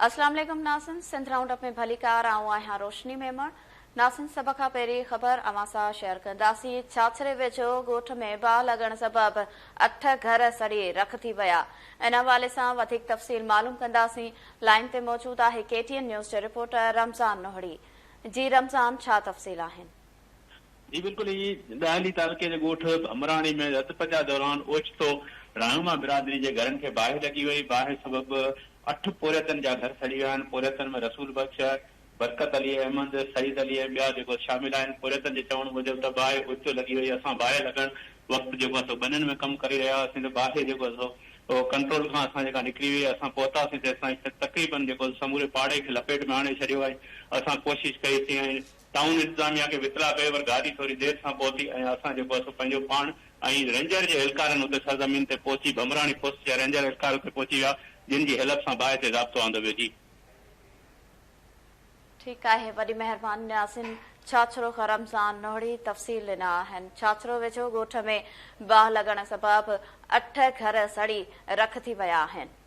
अस्सलाम वालेकुम नाज़रीन, सिंध राउंड अप में भली कार आऊं आहियां रोशनी मेमण। नाज़रीन, सभ खां पहिरीं ख़बर अवां सां शेयर कंदासीं। छाछरे वेझो ॻोठ में बाहि लॻण सबबि 8 घर सड़ी रख थी विया। इन हवाले सां वधीक तफ़सील मालूम कंदासीं। लाइन ते मौजूद आहे KTN न्यूज़ जो रिपोर्टर रमज़ान नोहड़ी। जी रमज़ान, छा तफ़सील आहिनि? जी बिल्कुल, ये दाहली तालुके जे ॻोठ अमराणी में रतपचा दौरान ओचितो रहनुमा बिरादरी जे घरनि खे बाहि लॻी वई। बाहि सबबि 8 पोरियतनि जा घर सड़ी विया आहिनि। पोरियतनि में रसूल बख्श, बरकत अली अहमद, सईद अली ऐं ॿिया जेको शामिल आहिनि। पोरियतनि जे चवण मूजिबि त बाहि ओचितो लॻी वई। असां बाहि लॻण वक़्तु जेको आहे ॿनियुनि में कमु करे रहिया हुआसीं त बाहि जेको आहे कंट्रोल खां असां जेका निकिरी वई। असां पहुतासीं त असां तक़रीबन जेको समूरे पाड़े खे लपेट में आणे छॾियो आहे। असां कोशिशि कईसीं ऐं टाउन इंतज़ामिया खे वितला कयो, पर गाॾी थोरी देरि सां पहुती ऐं असां जेको आहे पंहिंजो पाण ऐं रेंजर जे एहलकारनि हुते सरज़मीन ते पहुची, बमराणी पोस्ट जा रेंजर एहलकार हुते पहुची विया, जिन जी हेल्प सां बाहि ते ज़ाब्तो आंदो वियो। जी ठीकु आहे, वॾी महिरबानी नाज़रीन। छाछरो खां रमज़ान नोहड़ी तफ़सील ॾिना आहिनि। छाछरो वेझो ॻोठ में बाहि लॻण सबबि 8 घर सड़ी रख थी विया आहिनि।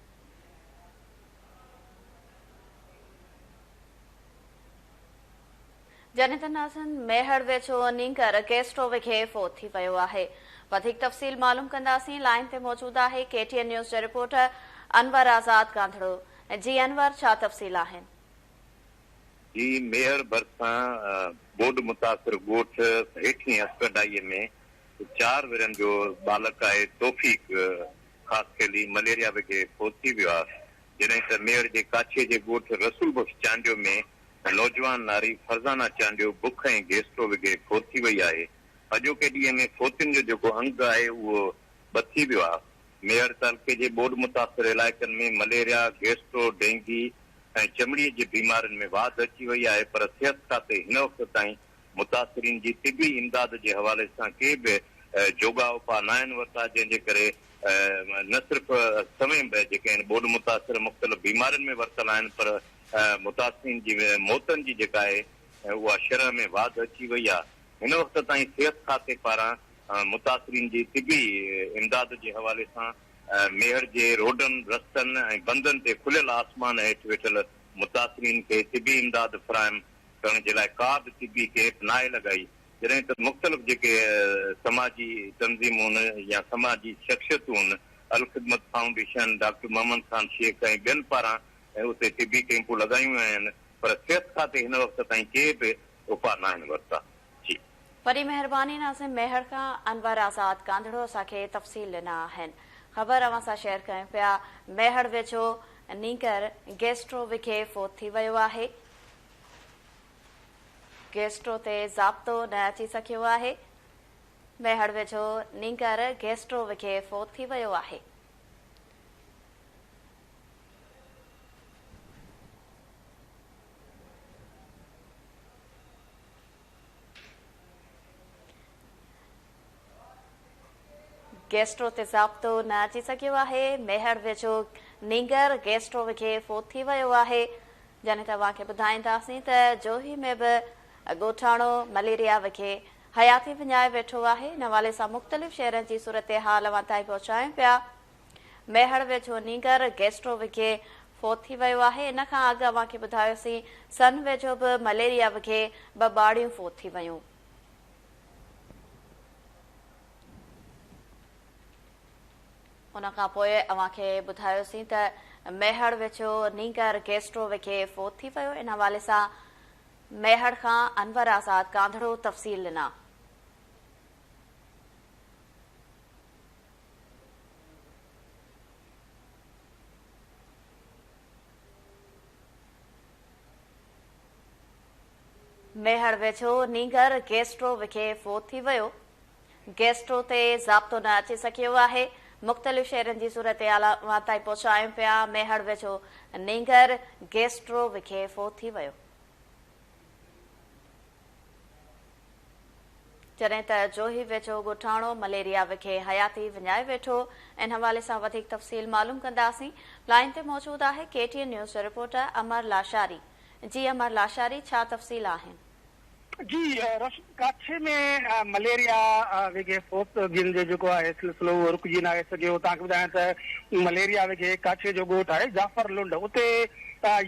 जॾहिं त नाज़रीन, मेहड़ वेझो नींगर गैस स्टोव खे फोत थी वियो आहे। वधीक तफ़सील मालूम कंदासीं। लाइन ते मौजूद आहे KTN न्यूज़ जो रिपोर्टर अनवर आज़ाद कांधड़ो। जी अनवर, छा तफ़सील आहिनि? जी, मेहर भरिसां बोड मुतासिर ॻोठ हेठीं अस्पताईअ में 4 वेरनि जो बालक आहे तौफ़ीक ख़ासि मलेरिया वेगे फोत थी वियो आहे। जॾहिं त मेहर जे काछे जे ॻोठ रसूल बख्श चांडियो में नौजवान नारी फरज़ाना चांडियो बुख ऐं गैस्ट्रो वेगे फोत थी वई आहे। अॼोके ॾींहं में फोतियुनि जो जेको अंग आहे उहो बची वियो आहे। मेहर तालुके जे बोड मुतासिर इलाइक़नि में मलेरिया, गैस्ट्रो, डेंगी ऐं चमड़ीअ जी बीमारियुनि में वाध अची वई आहे, पर सिहत खाते हिन वक़्त ताईं मुतासिरीन जी तिबी इमदाद जे हवाले सां के बि जोगा उपा न आहिनि वरिता, जंहिंजे करे न सिर्फ़ समय जेके आहिनि बोड मुतासिर मुख़्तलिफ़ बीमारियुनि में वरितल आहिनि, पर मुतासिरीन जी मौतनि जी जेका आहे उहा शरह में वाध अची वई आहे। हिन वक़्त ताईं सिहत खाते पारां मुतासिरीन जी तिबी इमदाद जे हवाले सां मेहर जे रोडनि, रस्तनि ऐं बंदनि ते खुलियल आसमान हेठि वेठल मुतासिरीन खे तिबी इमदाद फ़राहम करण जे लाइ का बि तिबी कैप नाहे लॻाई। जॾहिं त मुख़्तलिफ़ जेके समाजी तंज़ीमूं आहिनि या समाजी शख़्सियतूं आहिनि, अल ख़िदमत फाउंडेशन, डॉक्टर मोहम्मद ख़ान शेख ऐं ॿियनि पारां उते तिबी कैंपूं लॻायूं आहिनि, पर सिहत खाते हिन वक़्त ताईं के बि उपा न आहिनि वरिता। जी वॾी महिरबानी नाज़रीन। मेहर खां अनवर आज़ाद कांधड़ो असांखे तफ़सील ॾिना आहिनि। ख़बर अवां सां शेयर कयूं पिया। मेहड़ वेझो नींगर गैस्ट्रो विखे फोत थी वियो आहे। गैस्ट्रो ते ज़ाब्तो न अची सघियो आहे। मेहड़ वेझो नींगर गैस्ट्रो विखे फोत थी वियो आहे। गैस्ट्रो ते ज़ाब्तो न अची सघियो आहे। मेहड़ वेझो नींगर गैस्ट्रो विखे फोत थी वियो आहे। जॾहिं त अव्हांखे ॿुधाईंदासीं त जोही में बि ॻोठाणो मलेरिया विखे हयाती विञाए वेठो आहे। इन हवाले सां मुख़्तलिफ़ शहरनि जी सूरत हाल अवां ताईं पहुचायूं पिया। मेहड़ वेझो नींगर गैस्ट्रो विखे फोत थी वियो आहे। इन खां अॻु अव्हांखे ॿुधायोसीं सन वेझो बि मलेरिया विखे 2 ॿाड़ियूं फोत थी वियूं। उन खां पोइ अव्हांखे ॿुधायोसीं त मेहड़ वेझो नींगर गैस्ट्रो विखे फोत थी वियो। इन हवाले सां मेहड़ खां अनवर आज़ाद कांधड़ो तफ़सील ॾिना। मेहड़ वेझो नींगर गैस्ट्रो विखे फोत थी वियो। गैस्ट्रो ते ज़ाब्तो न अची सघियो आहे। मुख़्तलिफ़ शहरनि जी सूरत हाल अवां ताईं पहुचायूं पिया। मेहड़ वेझो नींगर गैस्ट्रो विखे फोत थी वियो। जॾहिं त जोही वेझो ॻोठाणो मलेरिया विखे हयाती विञाए वेठो। इन हवाले सां वधीक तफ़सील मालूम कंदासीं। लाइन ते मौजूद आहे KTN न्यूज़ जो रिपोर्टर अमर लाशारी। जी अमर लाशारी, छा तफ़सील आहिनि? जी रोशन काछे में मलेरिया वेगे फोत गिन जो जेको आहे सिलसिलो रुकजी न सघियो। तव्हांखे ॿुधायां त मलेरिया वेगे काछे जो ॻोठ आहे जाफर लुंड, उते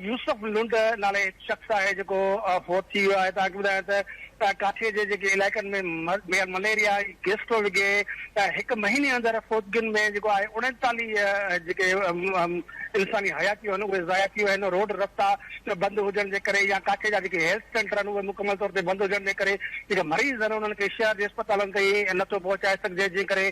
यूसुफ लुंड नाले शख़्स आहे जेको फोत थी वियो आहे। तव्हांखे ॿुधायां त काछे जे जेके इलाइक़नि में मलेरिया गेस्ट्रो वेगे हिकु महीने अंदरि फोतगिन में जेको आहे 39 जेके इंसानी हयातियूं आहिनि उहे ज़ाया थी वियूं आहिनि। रोड रस्ता बंदि हुजण जे करे या काछे जा जेके हेल्थ सेंटर आहिनि उहे मुकमल तौर ते बंदि हुजण जे करे जेके मरीज़ आहिनि उन्हनि खे शहर जे अस्पतालनि ताईं नथो पहुचाए सघिजे, जंहिं करे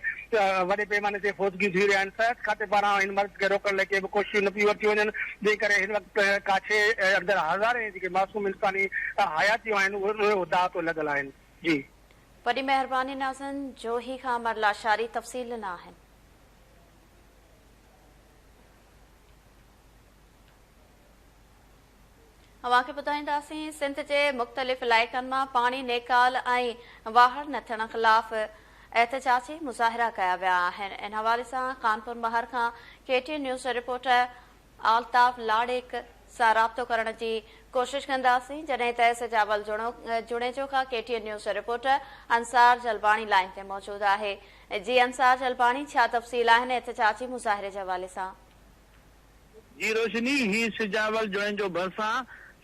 वॾे पैमाने ते फोतगियूं थी रहिया आहिनि। सिहत खाते पारां हिन मर्ज़ खे रोकण लाइ के बि कोशिशूं न पियूं वरितियूं वञनि, जंहिं करे हिन वक़्तु काछे अंदरि हज़ारे जेके मासूम इंसानी हयातियूं आहिनि उहे उदाह तो लॻल आहिनि। जी वॾी महिरबानी नाज़िन, जोही खां मरला शारी तफ़सील न आहिनि। अवांखे ॿुधाईंदासीं सिंध जे मुख़्तलिफ़ इलाइक़नि मां पाणी नेकाल ऐं वाहर न थियण ख़िलाफ़ एहतजाजी मुज़ाहिरा कया विया आहिनि। इन हवाले सां कानपुर महर खां KTN न्यूज़ रिपोर्टर आल्ताफ़ लाड़ेक सां राब्तो करण जी कोशिश कंदासीं, जॾहिं त सजावल जुणेजो खां KTN news reporter Ansar Jalbani line ते मौजूद आहे। जी अंसार जलबाणी, छा तफ़सील आहिनि एहतजाजी मुज़ाहिरे जे हवाले सां? जी रोशनी, ही सजावल जुणेजो भरिसां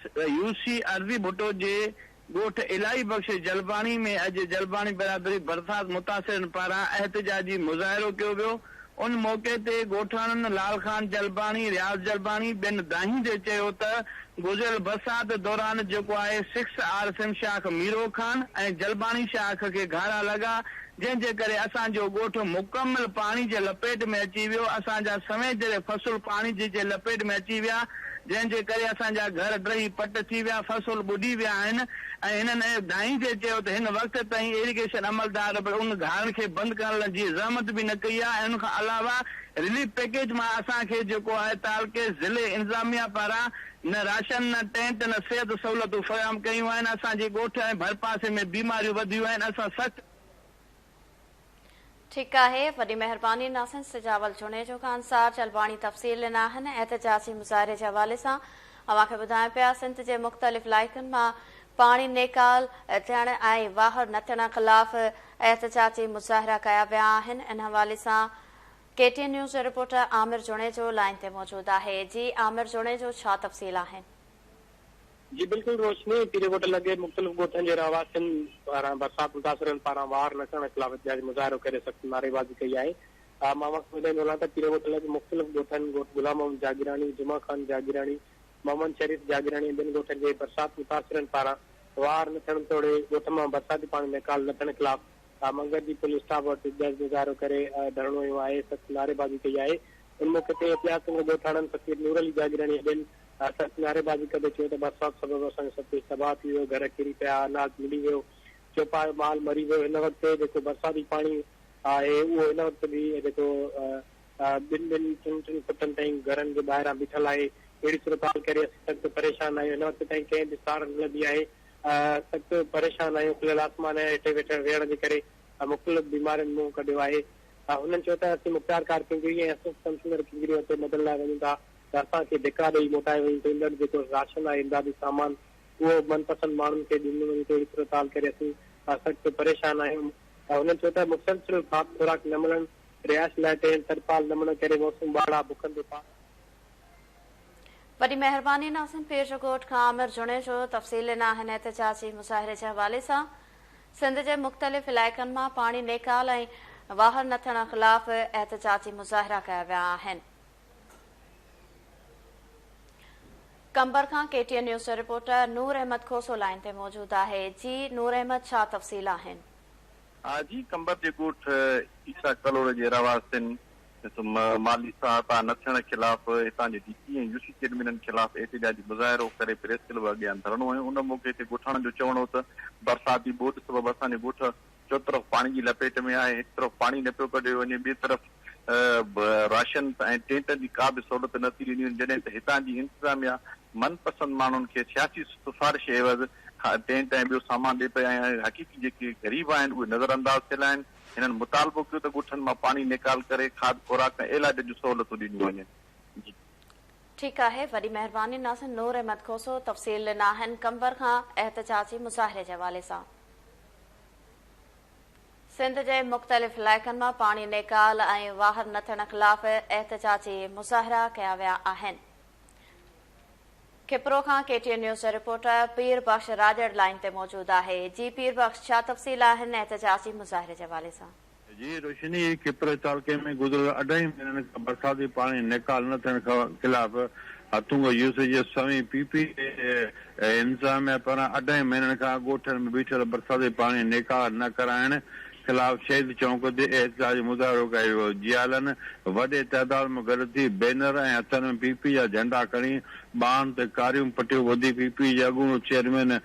यूसी अर्ज़ी भुट्टो जे ॻोठ इलाही बख़्श जलबाणी में अॼु जलबाणी बिरादरी बरसात मुतासिरनि पारां एहतजाजी मुज़ाहिरो कयो वियो। उन मौक़े ते ॻोठाणनि लाल खान जलबाणी, रियाज़ जलबाणी ॿिनि दाहिं ते चयो त गुज़िरियल बरसात दौरान जेको आहे 6R सिम शाख मीरो खान ऐं जलबाणी शाख खे घारा लॻा, जंहिंजे करे असांजो ॻोठ मुकमल पाणी जे लपेट में अची वियो। असांजा समेत जहिड़े फसल पाणी जी जे लपेट में अची विया, जंहिंजे करे असांजा घर ड्रही पट थी विया, फसल ॿुॾी विया आहिनि। ऐं हिननि दाईं ते चयो त हिन वक़्त ताईं इरिगेशन अमलदार उन घारनि खे बंदि करण जी ज़हमत बि न कई आहे। ऐं उन खां अलावा रिलीफ पैकेज मां असांखे जेको आहे तालके ज़िले इंतज़ामिया पारां न राशन, न टेंट, न सिहत सहूलियतूं फ़राहम कयूं आहिनि। असांजे ॻोठ ऐं भर पासे में बीमारियूं वधियूं आहिनि। असां सख़्तु ठीकु आहे, वॾी महिरबानी नाज़िन। सजावल जुणेजो खां अंसार जलबाणी तफ़सील न आहिनि एहतजाजी मुज़ाहिरे जे हवाले सां। अवांखे ॿुधायूं पिया सिंध जे मुख़्तलिफ़ इलाइक़नि मां पाणी नेकाल थियण ऐं वाहर न थियण ख़िलाफ़ एहतजाजी मुज़ाहिरा कया विया आहिनि। इन हवाले सां KTN news reporter Amir Junejo line ते मौजूद आहे। जी आमिर जुणेजो, छा तफ़सील आहिनि? जी बिल्कुलु रोशनी, पीरे ॻोठ लॻे मुख़्तलिफ़ ॻोठनि जे रहवासियुनि पारां बरसात मुतासिरनि पारां वार न करण ख़िलाफ़ एहतजाजी मुज़ाहिरो करे सख़्तु नारेबाज़ी कई आहे। मां वक़्तु ॿुधाईंदो वञा त पीरे ॻोठ लॻे मुख़्तलिफ़ ॻोठनि ॻोठ गुलाम मोहम्मद जागीरानी, जुमा खान जागीरानी, मोहम्मद शरीफ़ जागीरानी ॿिनि ॻोठनि जे बरसात मुतासिरनि पारां वार न थियण तोड़े ॻोठ मां बरसाती पाणी निकाल न थियण ख़िलाफ़ मंगल जी पुलिस स्टाफ वटि एहतजाजी मुज़ाहिरो करे धरणो वियो आहे, सख़्तु नारेबाज़ी कई आहे। उन मौक़े ते इतिहास ॻोठाणनि फ़कीर नूर अली जागीरानी ॿिनि सख़्तु नारेबाज़ी कंदे चयो त बरसात सबबु असांजो सभु कुझु तबाह थी वियो, घर किरी पिया, अनाज मिली वियो, चौपायो माल मरी वियो। हिन वक़्तु जेको बरसाती पाणी आहे उहो हिन वक़्तु बि जेको ॿिनि टिनि फुटनि ताईं घरनि जे ॿाहिरां बीठल आहे। अहिड़ी सूरत हाल करे असीं सख़्तु परेशान आहियूं। हिन वक़्तु ताईं कंहिं बि सार मिलंदी आहे, सख़्तु परेशान आहियूं। खुलियल आसमान हेठि वेठे वेहण जे करे मुख़्तलिफ़ बीमारियुनि मुंहुं कढियो आहे। हुननि चयो त असीं मुख़्तियार कार किंगरी ऐं कंसनर किंगरी ते मदद लाइ वञूं था त असांखे धिका ॾेई मोटाए वञे त ईंदड़ जेको राशन आहे, इमदादी सामान, उहो मनपसंदि माण्हुनि खे ॾिनो वञे। अहिड़ी सूरत हाल करे असीं सख़्तु परेशान आहियूं। हुननि चयो त मुसलसिल खाद खुराक न मिलणु, रिहाइश लाइ टेंट तरपाल न मिलण करे मौसम ॿाड़ा बुखनि जो वॾी महिरबानी नाज़िन। पीर जो ॻोठ खां आमिर जुणेजो तफ़सील न आहिनि एहतजाजी मुज़ाहिरे जे हवाले सां। सिंध जे मुख़्तलिफ़ इलाइक़नि मां पाणी नेकाल ऐं वाहर न थियण ख़िलाफ़ एहतजाजी मुज़ाहिरा कया विया आहिनि। कंबर खां KTN न्यूज़ रिपोर्टर नूर अहमद खोसो लाइन ते मौजूद आहे। जी नूर अहमद, छा तफ़सील आहिनि? जी कंबर जे ॻोठ ईसा कलोड़ जे रहवासियुनि माली सहायता न थियण खिलाफ़ हितां जे DC ऐं UC चेयरमैननि खिलाफ़ एहतजाजी मुज़ाहिरो करे प्रेस क्लब अॻियां धरणो हुयो। उन मौक़े ते ॻोठाणनि जो चवणो हो त बरसाती ॿोॾि सबबु असांजो ॻोठ चो तरफ़ पाणी जी लपेट में आहे। हिकु तरफ़ पाणी न पियो कढियो वञे, ॿिए तरफ़ राशन ऐं टेंट जी का बि सहूलियत नथी ॾिनी वञे, जॾहिं त हितां जी इंतिज़ामिया मनपसंदि माण्हुनि खे सियासी सिफ़ारिश एवज़ टेंट ऐं ॿियो सामान ॾेई पिया ऐं हक़ीक़ी जेके ग़रीब आहिनि उहे नज़र अंदाज़ थियल आहिनि। हिननि मुतालबो कयो त ॻोठनि मां पाणी निकाल करे खाद खुराक ऐं इलाज जूं सहूलियतूं ॾिनियूं वञनि। ठीक है, वही मेहरबानी नाज़िन। नूर अहमद खोसो तफ़सील नाहन कंबर खां एहतजाजी मुज़ाहिरे जे हवाले सां। सिंध जे मुख़्तलिफ़ इलाइक़नि मां पाणी निकाल ऐं वाहर न थियण ख़िलाफ़ एहतजाजी मुज़ाहिरा कया विया आहिनि। खिपरो खां KTN न्यूज़ रिपोर्टर पीर बख्श राजड़ लाइन ते मौजूद आहे। जी पीर बख्श, छा तफ़सील आहिनि एहतजाजी मुज़ाहिरे जे हवाले सां? जी रोशनी, खिपरो इलाइक़े में गुज़िरियल 2.5 महीननि खां बरसाती पाणी निकाल न थियण खां ख़िलाफ़ हथूंगो यूसी जे सवी PP इंतज़ामिया पारां 2.5 महीननि खां ॻोठनि में बीठल बरसाती पाणी निकाल न कराइण ख़िलाफ़ शहीद चौक ते एहतजाजी मुज़ाहिरो कयो वियो। जियालनि वॾे तइदाद में गॾु थी बैनर ऐं हथनि में PP जा झंडा खणी ॿाहनि ते कारियूं पटियूं ॿधी PP जे अॻूणो चेयरमैन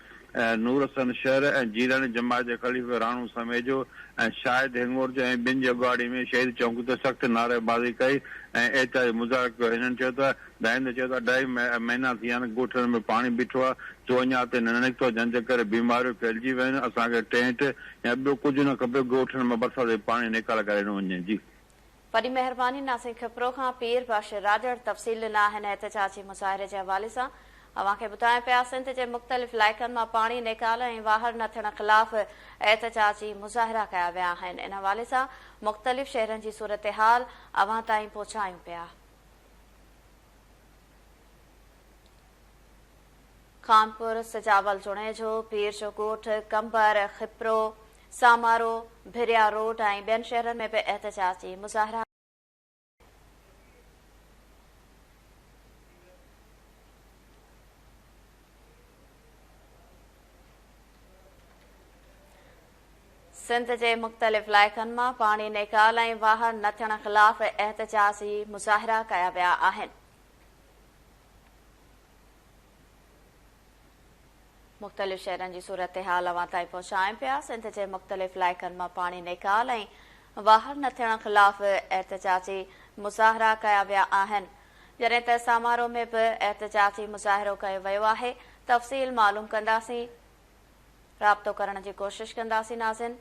नूर हसन शहर ऐं जीलानी जमात जे ख़लीफ़े राणू समेजो ऐं शाहिद हिंगोर ऐं ॿिनि जी अॻुवाणी में शहीद चौक ते सख़्तु नारेबाज़ी कई ऐं एहतजाजी मुज़ाहिरो कयो। हिननि चयो त दहिंद चयो त 2.5 महीना थी विया आहिनि, ॻोठनि में पाणी बीठो आहे, जो अञा ते न निकितो, जंहिंजे करे बीमारियूं फैलिजी वियूं आहिनि। असांखे टेंट या ॿियो कुझु न खपे, ॻोठनि में बरसाती पाणी निकाल करे ॾिनो वञे। जी वॾी महिरबानी नाज़िन। खिपरो खां पीर बख्श राजड़ तफ़सील ॾिना आहिनि एहतजाजी मुज़ाहिरे जे हवाले सां। अवांखे ॿुधायूं पिया सिंध जे मुख़्तलिफ़ इलाइक़नि मां पाणी निकाल ऐं वाहर न थियण ख़िलाफ़ एहतजाजी मुज़ाहिरा कया विया आहिनि। इन हवाले सां मुख़्तलिफ़ शहरनि जी सूरत हाल अवां ताईं पहुचायूं पिया। खानपुर, सजावल जुणेजो, पीर जो ॻोठ, कंबर, खिपरो, सामारो, भिरिया रोड ऐं ॿियनि शहरनि में बि एहतजाजी मुज़ाहिरा सिंध जे मुख़्तलिफ़ इलाइक़नि मां पाणी निकाल ऐं वाहर न थियण ख़िलाफ़ एहतजाजी मुज़ाहिरा कया विया आहिनि। मुख़्तलिफ़ शहरनि जी सूरत हाल अवां ताईं पहुचायूं पिया। सिंध जे मुख़्तलिफ़ इलाइक़नि मां पाणी निकाल ऐं वाहर न थियण ख़िलाफ़ एहतजाजी मुज़ाहिरा कया विया आहिनि, जॾहिं त सामारो में बि एहतजाजी मुज़ाहिरो कयो वियो आहे। तफ़सील मालूम कंदासीं, राब्तो करण जी कोशिश कंदासीं। नाज़िन,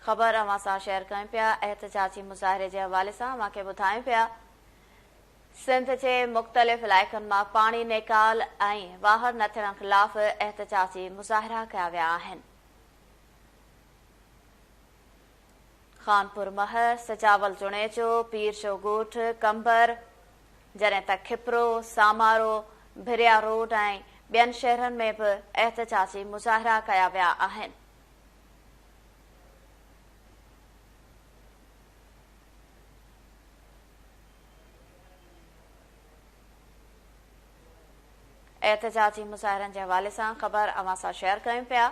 ख़बर अवां सां शेयर कयूं पिया एहतजाजी मुज़ाहिरे जे हवाले सां। अवांखे ॿुधायूं पिया सिंध जे मुख़्तलिफ़ इलाइक़नि मां पाणी निकाल ऐं वाहर न थियण ख़िलाफ़ एहतजाजी मुज़ाहिरा कया विया आहिनि। खानपुर महर, सजावल जुणेजो, पीर जो ॻोठ, कंबर, जॾहिं त खिपरो, सामारो, भिरिया रोड ऐं ॿियनि शहरनि में बि एहतजाजी मुज़ाहिरा कया विया आहिनि। एहतजाजी मुज़ाहिरनि जे हवाले सां ख़बर अवां सां शेयर कयूं पिया।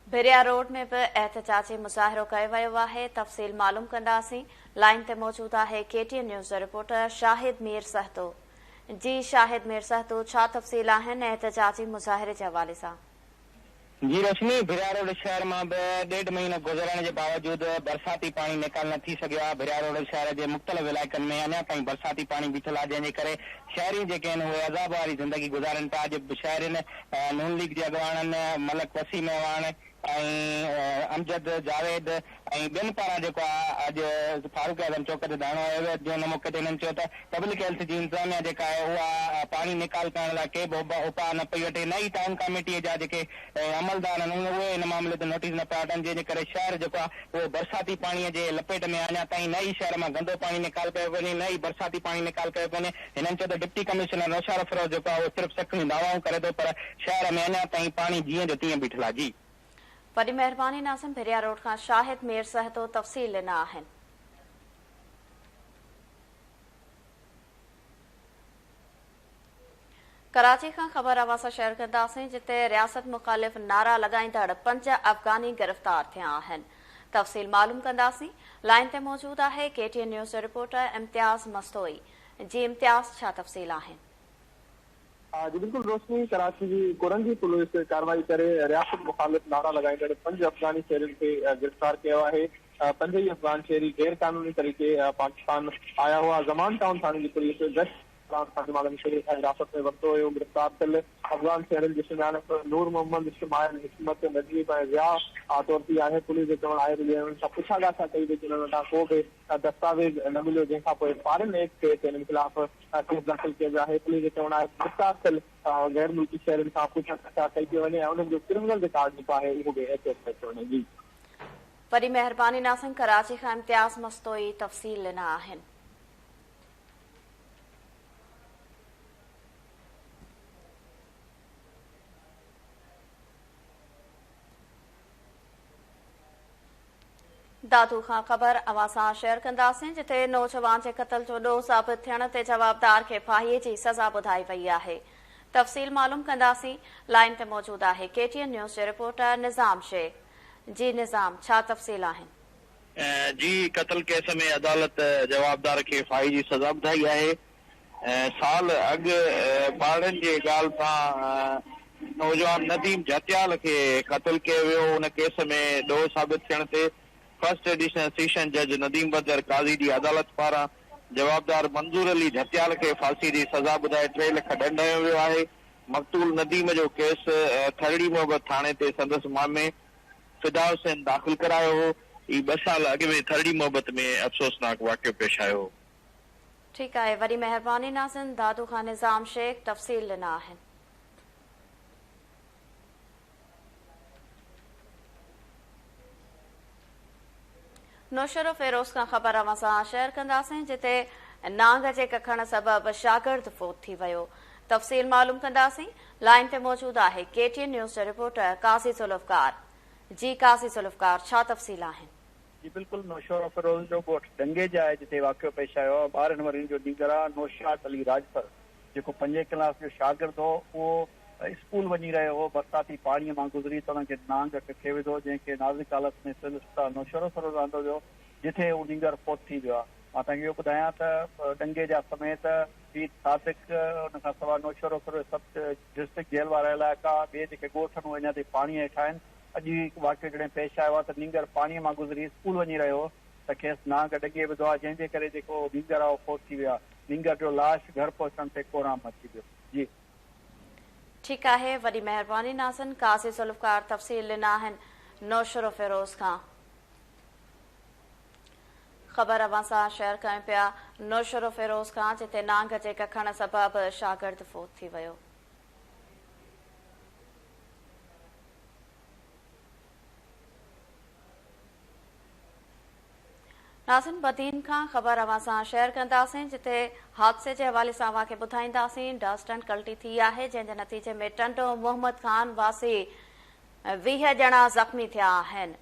भिरिया रोड में भी एहतजाजी मुज़ाहिरो कयो वियो आहे। तफ़सील मालूम कंदासीं। लाइन ते मौजूद आहे KTN न्यूज़ रिपोर्टर शाहिद मीर सहतो। जी शाहिद मीर सहतो, छा तफ़सील आहिनि एहतजाजी मुज़ाहिरे जे हवाले सां? जी रोशनी, भिरिया रोड शहर में 1.5 महीनो गुजरण के बावजूद बरसाती पानी निकाल न थी सघियो आहे। भिरिया रोड शहर के मुख़्तलिफ़ इलाइक़नि में अञा ताईं बरसाती पानी बीठल आहे, जंहिंजे करे शहरी जेके आहिनि उहे अज़ाब वारी ज़िंदगी गुज़ारनि था। अॼु शहरनि नून लीग जे अॻवाननि मलक वसीम अवान अमजद जावेद ऐं ॿियनि पारां जेको आहे अॼु फारूक आज़म चौक ते धरणो आयो जो हुन मौक़े ते हिननि चयो त पब्लिक हेल्थ जी इंतज़ामिया जेका आहे उहा पाणी निकाल करण लाइ के बि उपाउ न पई वठे। नई टाउन कमेटीअ जा जेके अमलदार आहिनि उहे हिन मामले ते नोटिस न पिया वठनि, जंहिंजे करे शहर जेको आहे उहो बरसाती पाणीअ जे लपेट में अञा ताईं नई शहर मां गंदो पाणी निकाल कयो वञे, नई बरसाती पाणी निकाल कयो वञे। हिननि चयो त डिप्टी कमिश्नर नौशार अफरोज़ जेको आहे उहो सिर्फ़ु सख़्तूं दावाऊं करे थो, पर शहर में अञा ताईं पाणी जीअं जो तीअं बीठल आहे। जी वॾी महिरबानी नाज़िम। भिरिया रोड खां शाहिद मीर सहतो तफ़सील ॾिना आहिनि। कराची खां ख़बर अवां सां शेयर कंदासीं, जिते रियासत मुख़ालिफ़ नारा लॻाईंदड़ 5 अफ़गानी गिरफ़्तार थिया आहिनि। तफ़सील मालूम कंदासीं। लाइन ते मौजूद आहे KTN न्यूज़ रिपोर्टर इम्तियाज़ मस्तोई। जी इम्तियाज़, छा तफ़सील आहिनि? जी बिल्कुल रोशनी, कराची जी कुरंगी पुलिस कार्रवाई करे रियासत मुखालिफ नारा लगाईंदड़ 5 अफगानी शहरियुनि खे गिरफ़्तार कयो आहे। 5 अफगान शहरी गैर कानूनी तरीक़े पाकिस्तान आया हुआ। ज़मान टाउन थाने जी पुलिस गश्त हिरासत में वरितो हुयो। गिरफ़्तार थियल अफ़गान शहरनि जे सुञाणप नूर मोहम्मद इस्माइल हिकमत नदवी ऐं ज़िया तौर ते आहे। पुलिस जो चवणु आहे त हुननि सां पुछा ॻाछा कई वई, हुननि वटां को बि दस्तावेज़ न मिलियो, जंहिंखां पोइ फॉरेन एक्ट ते हिननि ख़िलाफ़ केस दाख़िल कयो वियो आहे। पुलिस जो चवणु आहे गिरफ़्तार थियल गैर मुल्की शहरनि सां पुछा ॻाछा कई थी वञे ऐं उन्हनि जो क्रिमिनल रिकॉर्ड जेको आहे उहो बि एचएस में थो वञे। जी वरी महिरबानी नासिन, कराची खां इम्तियाज़ मस्तोई तफ़सील ॾिना आहिनि। दादू खां ख़बर अवां सां शेयर कंदासीं, जिथे नौजवान जे क़त्ल जो ॾोह साबित थियण ते जवाबदार खे फाहीअ जी सज़ा ॿुधाई वई आहे। तफ़सील मालूम कंदासीं। लाइन ते मौजूदु आहे KTN न्यूज़ जे रिपोर्टर निज़ाम शेख। जी निज़ाम, छा तफ़सील आहिनि? जी, क़त्ल केस में अदालत जवाबदार खे फाही जी सज़ा ॿुधाई आहे। साल अॻु ॿारनि जे ॻाल्हि सां नौजवान नदीम जतियाल खे क़त्ल कयो वियो। उन केस में ॾोह साबित थियण ते फर्स्ट एडिशनल सेशन जज नदीम बदर काज़ी जी अदालत पारां जवाबदार मंजूर अली जतियाल खे फांसी जी सज़ा ॿुधाए 3 लाख दंड हयो वियो आहे। मक़तूल नदीम जो केस थरड़ी मोहब्बत थाणे ते संदसि मामे फिदा हुसैन दाख़िल करायो हो। 2 साल अॻु में थरड़ी मोहब्बत में अफ़सोसनाक वाक़ियो पेश आयो। ठीकु आहे, वरी महिरबानी नाज़िन। दादू खां निज़ाम शेख तफ़सील ॾिना आहिनि। नौशरो फेरोज़ खां ख़बर अवां सां शेयर कंदासीं, जिते नांग जे कखण सबबि शागिर्द फोत थी वियो। तफ़सील मालूम कंदासीं। लाइन ते मौजूदु आहे KTN न्यूज़ जो रिपोर्टर काज़ी ज़ुल्फ़कार। जी काज़ी ज़ुल्फ़कार, छा तफ़सील आहिनि? जी बिल्कुल, नौशरो फेरोज़ जो ॻोठ डंगे जा आहे जिते वाक़ियो पेश आयो आहे। 12 वरनि जो नीगर आहे नौशाद अली राजपर, जेको 5 क्लास जो शागिर्द हो, उहो स्कूल वञी रहियो हो। बरसाती पाणीअ मां गुज़री त हुनखे नांग खे विधो, जंहिंखे नाज़ुक हालत में सिलसिला नौशरो फेरोज़ आंदो वियो, जिथे उहो नीगर फोत थी वियो आहे। मां तव्हांखे इहो ॿुधायां त डंगे जा समेत ईद सादिक, हुन खां सवाइ नौशरो फेरोज़ सब डिस्ट्रिक्ट जेल वारा इलाइक़ा, ॿिए जेके ॻोठ आहिनि उहे अञा ताईं पाणीअ हेठि आहिनि। अॼु वाक़ियो जॾहिं पेश आयो आहे त नीगर पाणीअ मां गुज़री स्कूल वञी रहियो हो त खेसि नांग डंगे विधो आहे, जंहिंजे करे जेको नीगर आहे उहो फोत थी वियो आहे। नीगर जो लाश घर पहुचण ते कोराम अची वियो। जी ठीकु आहे, वॾी महिरबानी नाज़िन। काज़ी ज़ुल्फ़कार तफ़सील ॾिना आहिनि नौशरो फेरोज़ खां। ख़बर अवां सां शेयर कयूं पिया नौशरो फेरोज़ खां, जिथे नांग जे कखण सबबि शागिर्द फोत थी वियो। नाज़िन, बदीन खां ख़बर अवां सां शेयर कंदासीं, जिथे हादसे जे हवाले सां अव्हांखे ॿुधाईंदासीं। डस्ट एंड कल्टी थी आहे, जंहिंजे नतीजे में टंडो मोहम्मद ख़ान वासी 20 ॼणा ज़ख़्मी थिया आहिनि।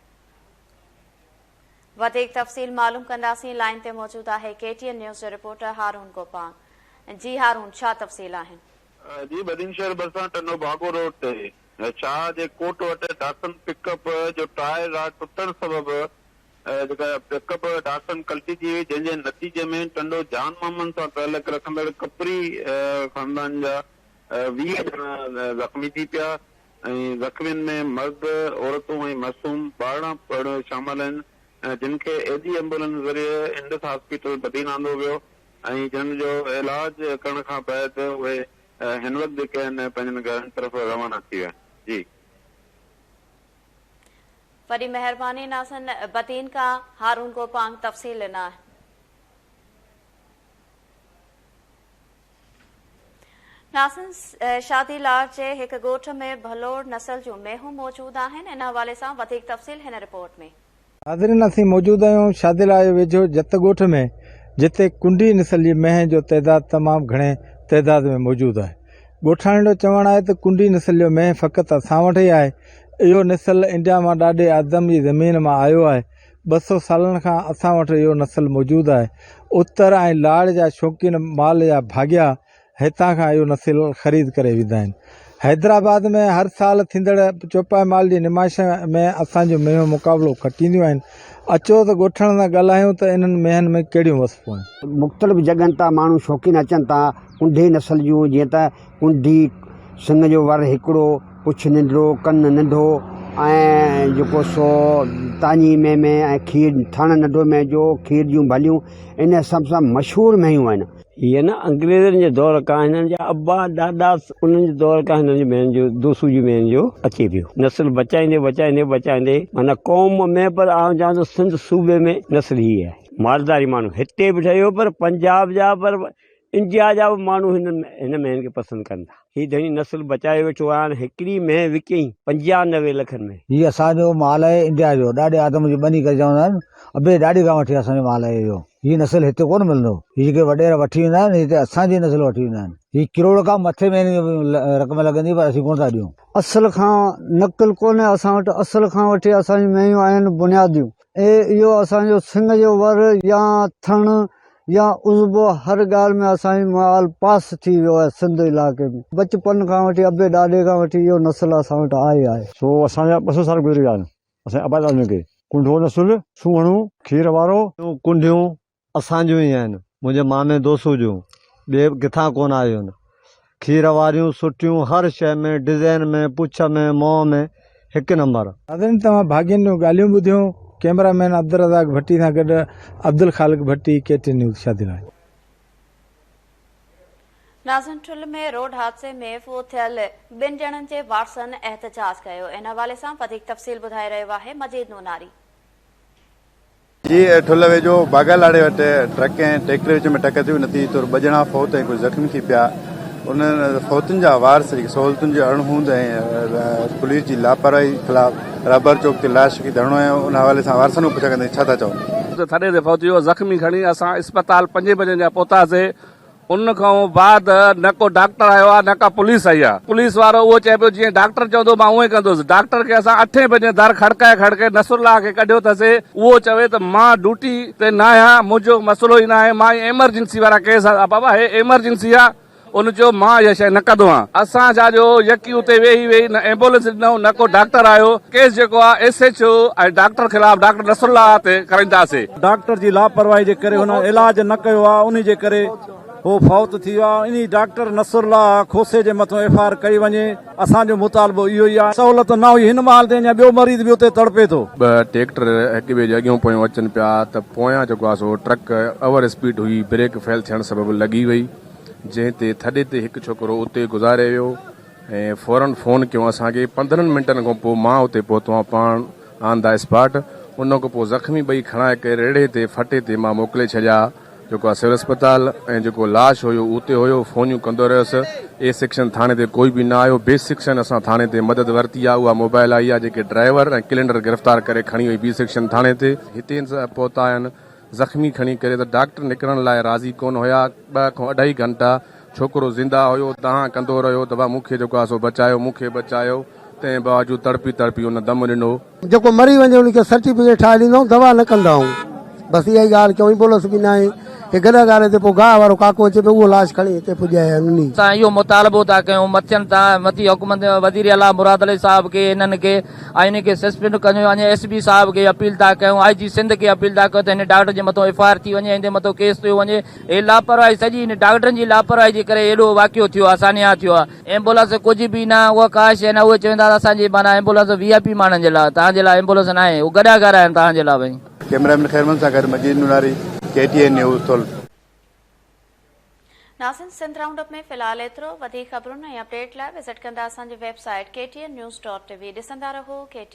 वधीक तफ़सील मालूम कंदासीं। लाइन ते मौजूदु आहे KTN न्यूज़ जो रिपोर्टर हारून गोपांग। जी हारून, छा तफ़सील आहिनि? जी, बदीन शहर भरिसां टनो भागो रोड ते शाह जे कोट वटि डासन पिकअप जो टायर राड टुटण सबबि जेका पिकअप डासन कल्टी थी वई, जंहिंजे नतीजे में टंडो जान मोहम्मद सां तालुक़ रखंदड़ कपरी ख़ानदान जा 20 ॼणा ज़ख़्मी थी पिया ऐं ज़ख़्मियुनि में मर्द, औरतूं ऐं मासूम 12 पिणु शामिल आहिनि, जिन खे एडी एम्बुलेंस ज़रिए इंडस हॉस्पिटल बदीन आंदो वियो ऐं जिन जो इलाज करण खां बैदि उहे हिन वक़्तु जेके आहिनि पंहिंजनि घरनि तरफ़ रवाना थी विया। जी वॾी महिरबानी नाज़िन। बदीन खां हारून गोपांग तफ़सील ॾिना आहे। नाज़िन, शादी लाड जे हिकु ॻोठ में भलोड़ नस्ल जूं मेहूं मौजूदु आहिनि। इन हवाले सां वधीक तफ़सील हिन रिपोर्ट में। हाज़िरीन, असीं मौजूदु आहियूं शादिला जे वेझो जत ॻोठ में, जिते कुंडी नस्ल जी मेंह जो तइदादु तमामु घणे तइदाद में मौजूदु आहे। ॻोठाणे जो चवणु आहे त कुंडी नस्ल जो मेंह फ़क़ति असां वटि ई आहे। इहो नस्ल इंडिया मां ॾाढे आदम जी ज़मीन मां आयो आहे। 200 सालनि खां असां वटि इहो नस्ल मौजूदु आहे। उत्तर ऐं लाड़ जा शौक़ीन माल जा भाॻिया हितां खां इहो नस्ल ख़रीद करे वेंदा आहिनि। हैदराबाद में हर साल थींदड़ चौपाई माल जी निमाइश में असांजो मेहो मुक़ाबिलो खटींदियूं आहिनि। अचो त ॻोठण सां ॻाल्हायूं त इन्हनि मेहनि में कहिड़ियूं वसफ़ूं आहिनि। मुख़्तलिफ़ जॻहनि तां माण्हू शौक़ीन अचनि था कुंडी नस्ल जूं, जीअं त कुंडी सिंग जो वर हिकिड़ो, पुछ नंढिड़ो, कन नंढो ऐं जेको सो तानी में ऐं खीर थण नंढो में जो खीर जूं भलियूं, इन सभ सां मशहूरु मेंहियूं आहिनि। ये ना अंग्रेजनि जे दौर खां हिननि जा अब्बा ॾाॾा उन्हनि जे दौर खां हिननि जो मेन जो दोसू जी मेन जो अचे पियो। नस्ल बचाईंदे बचाईंदे बचाईंदे माना क़ौम में पर आउं चवां थो सिंध सूबे में नस्ल ही आहे। मालदारी माण्हू हिते बि ठहियो पर पंजाब जा पर इंडिया जा बि माण्हू हिन में हिनखे पसंदि कनि था। हीअ धणी नस्ल बचाए वेठो आहे। हिकिड़ी में विकियईं 95 लखनि में। हीअ असांजो माल आहे इंडिया जो, ॾाढे आदम जी बनी करे चवंदा आहिनि अबे ॾाढी खां वठी असांजो माल आहे इहो। हीअ नस्ल हिते कोन मिलंदो। हीअ जेके वॾेरा वठी वेंदा आहिनि हिते असांजी नस्ल वठी वेंदा आहिनि। हीअ किरोड़ खां मथे में रक़म लॻंदी पर असीं कोन था ॾियूं। असल खां नकुल कोन्हे असां वटि। असल खां वठी असांजी मेयूं आहिनि बुनियादियूं। इहो असांजो सिंग जो वर या थण या उज़बो हर ॻाल्हि में असांजी माल पास थी वियो आहे सिंध इलाइक़े में। बचपन खां वठी अबे ॾाॾे खां वठी इहो नस्ल असां वटि आहे। सो असांजा 200 साल गुज़री विया आहिनि असांजे आबाद में के। कुंडो नस्ल, सूहणूं, खीर वारो, कुंडियूं असांजियूं ई आहिनि। मुंहिंजे मामे दोसो जूं ॿिए किथां कोन आयूं आहिनि। खीर वारियूं सुठियूं हर शइ में, डिज़ाइन में, पुछ में, मोह में हिकु नंबर। तव्हां भाग्यनि जूं ॻाल्हियूं ॿुधियूं। कैमरामैन अब्दुल रज़ाक भट्टी सां गॾु अब्दुल ख़ालिक भट्टी, KTN न्यूज़ शादिलाल। नाज़िन ठुल में रोड हादसे में फोत थियल 2 ॼणनि जे वारसनि एहतजाज कयो। इन हवाले सां वधीक तफ़सील ॿुधाए रहियो आहे मजीद नूनारी। जी ठुल वेझो बागालाड़े वटि ट्रक ऐं ट्रैक्टर विच में टकर थी नतीजे तौर 2 ॼणा फौत ऐं कुझु ज़ख़्मी थी पिया। उन्हनि फौतुनि जा वारस जेके सहूलियतुनि जी अणहूंद ऐं पुलिस जी लापरवाही ख़िलाफ़ रबर चौक ते लाश की धरणो है। उन हवाले सां वारसनि पुछा कंदे छा था चओ? थॾे ते फौत वियो ज़ख़्मी खणी असां अस्पताल 5 बजे जा पहुतासीं। उन खां बाद न को डॉक्टर आयो आहे न का पुलिस आई आहे। पुलिस वारो उहो चए पियो जीअं डॉक्टर चवंदो मां उहो ई कंदुसि। डॉक्टर खे असां 8 बजे दर खड़काए नसरुल्लाह खे कढियो अथसीं। उहो चवे त मां ड्यूटी ते न आहियां, मुंहिंजो मसइलो ई न आहे, मां एमरजेंसी वारा केस आहे। बाबा हे एमरजेंसी आहे। उन चयो मां इहा शइ न कंदो आहियां। असां छाजो यकी उते वेही न एम्बुलेंस ॾिनो न को डॉक्टर आयो। केस जेको आहे SHO ऐं डॉक्टर ख़िलाफ़ डॉक्टर नसरुल्लाह ते कराईंदासीं। डॉक्टर जी लापरवाही जे करे हुन इलाज न कयो आहे, उन जे करे हो फौत थी वियो आहे। इन डॉक्टर नसरुल्लाह खोसे जे मथां FIR कई वञे। असांजो मुतालबो इहो ई आहे। सहूलियत न हुई हिन महिल ते अञा ॿियो मरीज़ बि उते तड़पे थो। 2 ट्रैक्टर हिक ॿिए जे अॻियां पोयां अचनि पिया त पोयां जेको आहे सो ट्रक ओवर स्पीड हुई, ब्रेक फेल थियण सबबु लॻी वई, जंहिं ते थॾे ते हिकु छोकिरो उते गुज़ारे वियो ऐं फौरन फ़ोन कयो असांखे। 15 मिंटनि खां पोइ मां उते पहुतो आहियां पाण ऑन द स्पॉट। उन खां पोइ ज़ख़्मी 2 खणाए करे रेड़े ते फटे ते मां मोकिले छॾिया जेको आहे सिविल अस्पताल। ऐं जेको लाश हुयो उते हुयो, फ़ोनियूं कंदो रहियुसि। A सेक्शन थाणे ते कोई बि न आयो। B सेक्शन असां थाणे ते मदद वरिती आहे, उहा मोबाइल आई आहे। जेके ड्राइवर ऐं क्लिंडर गिरफ़्तार करे खणी वई B सेक्शन थाणे ते। हिते पहुता आहिनि ज़ख़्मी खणी करे त डॉक्टर निकिरण लाइ राज़ी कोन हुया। 2 खां 2.5 घंटा छोकिरो ज़िंदा हुयो, तव्हां कंदो रहियो दवा मूंखे जेको आहे सो बचायो, मूंखे बचायो। तंहिं बावजूद तड़पी उन दम ॾिनो। जेको मरी वञे उनखे सर्टिफिकेट ठाहे ॾींदो, दवा न कंदा आहियूं। बसि इहा ई ॻाल्हि कयूं। एम्बुलेंस बि न आहे। हे गॾा गारे ते पोइ गाह वारो काको अचे पियो, उहो लाश खणी हिते पुॼाए उन्ही। असां इहो मुतालबो था कयूं मथियनि तां मथी हुकूमत वज़ीर आला मुराद अली साहब खे, हिननि खे ऐं इनखे सस्पेंड कयो वञे। SB साहब खे अपील था कयूं, IG सिंध खे अपील था कयूं त हिन डॉक्टर जे मथां FIR थी वञे, हिन मथां केस थियो वञे। हे लापरवाही सॼी हिन डॉक्टरनि जी लापरवाही जे करे एॾो वाक़ियो थियो आहे, सानिया थियो आहे। एम्बुलेंस कुझु बि न, उहा का शइ न। उहे चवंदा असांजी माना एम्बुलेंस VIP माण्हुनि जे लाइ, तव्हांजे लाइ एम्बुलेंस न आहे। उहो गॾा घर आहिनि तव्हांजे लाइ। भई कैमरामैन खैरमन सां गॾु मजीद नुनारी, KTN न्यूज़ थोल। नाज़िन सिंध राउंड अप में फ़िलहाल एतिरो। वधीक ख़बरुनि ऐं अपडेट लाइ विज़िट कंदा असांजी वेबसाइट KTN News.tv। ॾिसंदा रहो KTN।